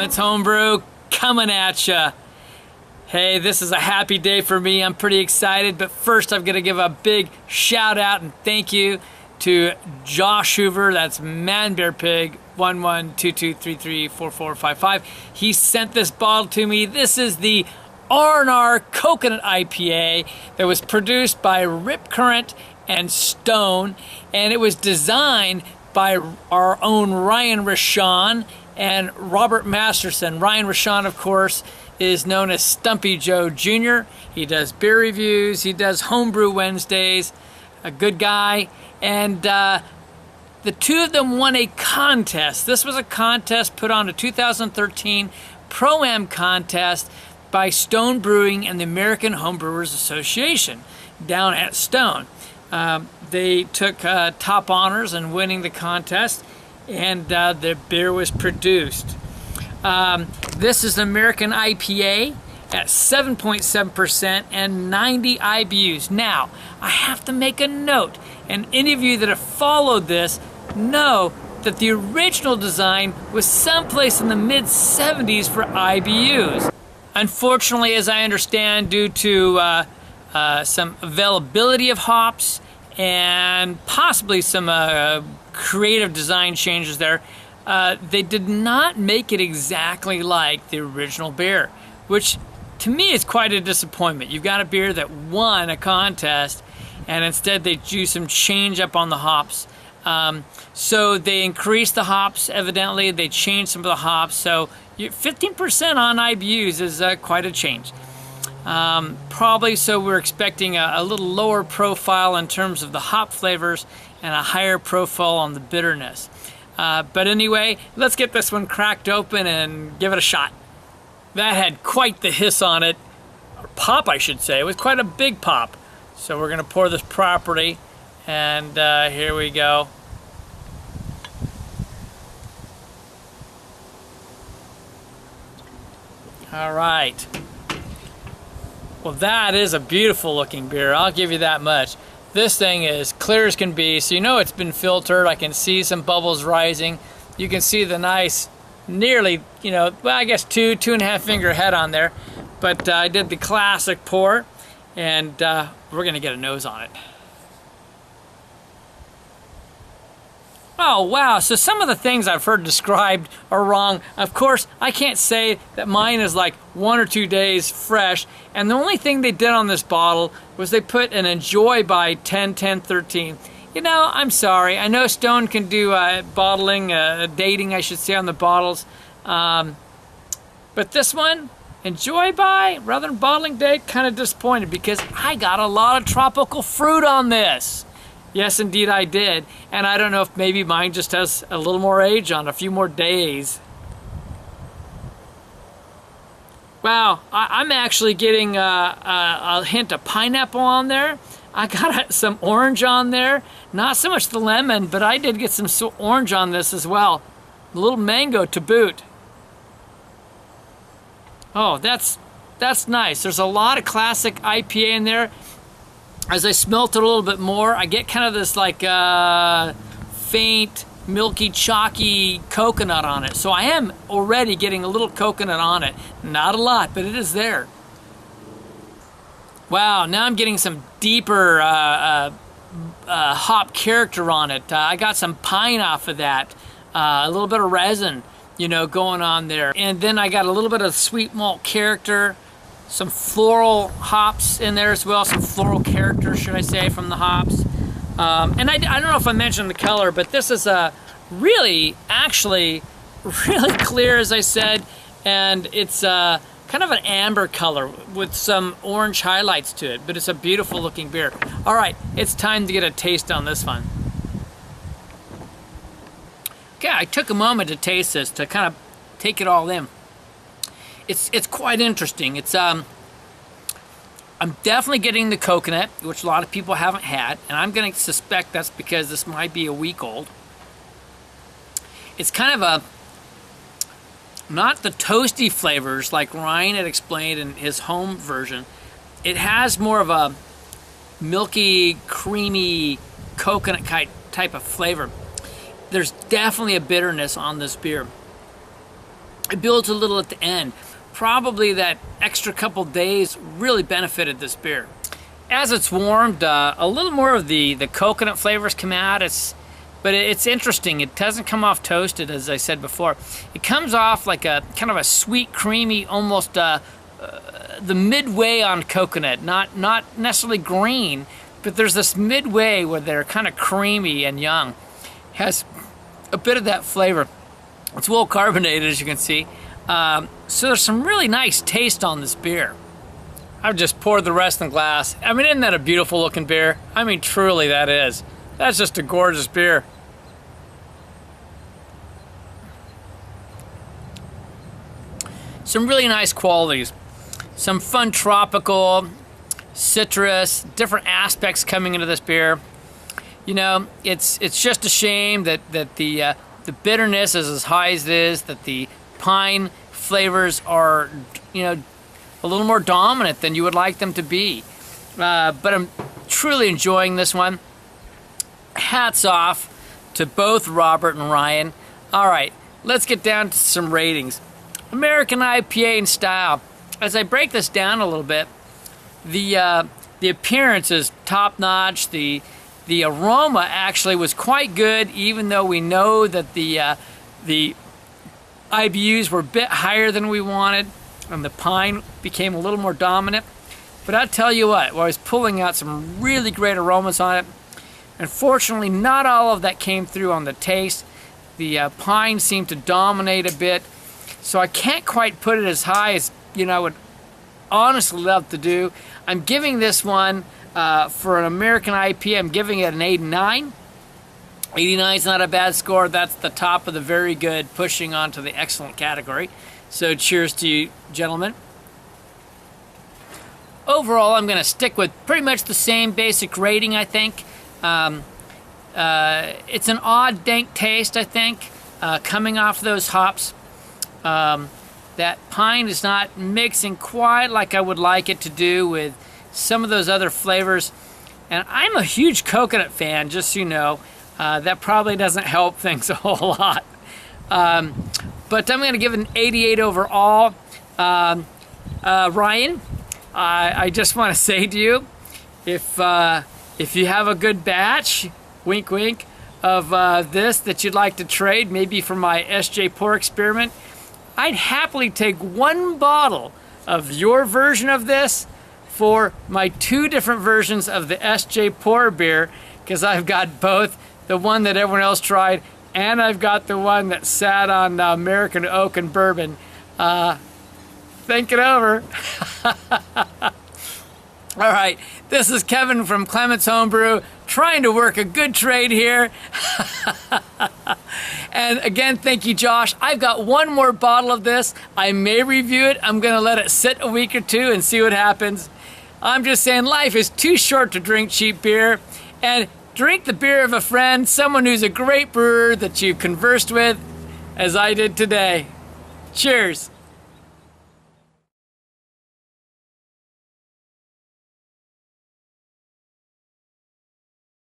Let's Homebrew coming at ya. Hey, this is a happy day for me. I'm pretty excited, but first I'm gonna give a big shout out and thank you to Josh Hoover, that's ManBearPig 1122334455. He sent this bottle to me. This is the R&R Coconut IPA that was produced by Rip Current and Stone, and it was designed by our own Ryan Reschan and Robert Masterson. Ryan Reschan, of course, is known as StumpyJoeJr. He does beer reviews, he does Homebrew Wednesdays, a good guy, and the two of them won a contest. This was a contest put on a 2013 Pro-Am contest by Stone Brewing and the American Homebrewers Association down at Stone. They took top honors in winning the contest, and the beer was produced. This is an American IPA at 7.7% and 90 IBUs. Now, I have to make a note, and any of you that have followed this know that the original design was someplace in the mid-70s for IBUs. Unfortunately, as I understand, due to some availability of hops and possibly some creative design changes there, they did not make it exactly like the original beer, which to me is quite a disappointment. You've got a beer that won a contest, and instead they do some change up on the hops. So they increased the hops, evidently. They changed some of the hops. So 15% on IBUs is quite a change. Probably so we're expecting a little lower profile in terms of the hop flavors and a higher profile on the bitterness. But anyway, let's get this one cracked open and give it a shot. That had quite the hiss on it, or pop I should say. It was quite a big pop. So we're gonna pour this properly, and here we go. All right. Well, that is a beautiful looking beer. I'll give you that much. This thing is clear as can be, so you know it's been filtered. I can see some bubbles rising. You can see the nice, nearly, you know, well, I guess two and a half finger head on there. But I did the classic pour, and we're gonna get a nose on it. Oh, wow, so some of the things I've heard described are wrong. Of course, I can't say that mine is like 1 or 2 days fresh, and the only thing they did on this bottle was they put an enjoy by 10-10-13. You know, I'm sorry. I know Stone can do bottling, dating, I should say, on the bottles. But this one, enjoy by, rather than bottling date, kind of disappointed because I got a lot of tropical fruit on this. Yes, indeed I did. And I don't know if maybe mine just has a little more age on, a few more days. Wow, I'm actually getting a hint of pineapple on there. I got some orange on there. Not so much the lemon, but I did get some orange on this as well. A little mango to boot. Oh, that's nice. There's a lot of classic IPA in there. As I smelt it a little bit more, I get kind of this like faint, milky, chalky coconut on it. So I am already getting a little coconut on it. Not a lot, but it is there. Wow, now I'm getting some deeper hop character on it. I got some pine off of that. A little bit of resin, you know, going on there. And then I got a little bit of sweet malt character. Some floral hops in there as well, some floral character, should I say, from the hops. And I don't know if I mentioned the color, but this is actually really clear, as I said, and it's kind of an amber color with some orange highlights to it, but it's a beautiful looking beer. All right, it's time to get a taste on this one. Okay, I took a moment to taste this, to kind of take it all in. It's quite interesting. It's I'm definitely getting the coconut, which a lot of people haven't had, and I'm going to suspect that's because this might be a week old. It's kind of a, not the toasty flavors like Ryan had explained in his home version. It has more of a milky, creamy, coconut type of flavor. There's definitely a bitterness on this beer. It builds a little at the end. Probably that extra couple days really benefited this beer. As it's warmed, a little more of the coconut flavors come out. But it's interesting. It doesn't come off toasted, as I said before. It comes off like a kind of a sweet, creamy, almost the midway on coconut. Not necessarily green, but there's this midway where they're kind of creamy and young. Has a bit of that flavor. It's well carbonated, as you can see. So there's some really nice taste on this beer. I've just poured the rest in the glass. I mean, isn't that a beautiful looking beer? I mean, truly that is. That's just a gorgeous beer. Some really nice qualities. Some fun tropical, citrus, different aspects coming into this beer. You know, it's just a shame that the bitterness is as high as it is, that the pine flavors are, you know, a little more dominant than you would like them to be. But I'm truly enjoying this one. Hats off to both Robert and Ryan. All right, let's get down to some ratings. American IPA in style. As I break this down a little bit, the appearance is top-notch. The aroma actually was quite good, even though we know that the IBUs were a bit higher than we wanted, and the pine became a little more dominant. But I'll tell you what, I was pulling out some really great aromas on it. Unfortunately, not all of that came through on the taste. The pine seemed to dominate a bit, so I can't quite put it as high as, you know, I would honestly love to do. I'm giving this one, for an American IPA, I'm giving it an 89. 89 is not a bad score. That's the top of the very good, pushing on to the excellent category. So cheers to you, gentlemen. Overall, I'm going to stick with pretty much the same basic rating, I think. It's an odd, dank taste, I think, coming off those hops. That pine is not mixing quite like I would like it to do with some of those other flavors. And I'm a huge coconut fan, just so you know. That probably doesn't help things a whole lot. But I'm going to give it an 88 overall. Ryan, I just want to say to you, if you have a good batch, wink wink, of this that you'd like to trade, maybe for my SJ Pour experiment, I'd happily take one bottle of your version of this for my 2 different versions of the SJ Pour beer, because I've got both, the one that everyone else tried, and I've got the one that sat on the American Oak and Bourbon. Think it over. All right, this is Kevin from Clement's Homebrew, trying to work a good trade here. And again, thank you, Josh. I've got one more bottle of this. I may review it. I'm going to let it sit a week or 2 and see what happens. I'm just saying, life is too short to drink cheap beer. And drink the beer of a friend, someone who's a great brewer that you've conversed with, as I did today. Cheers.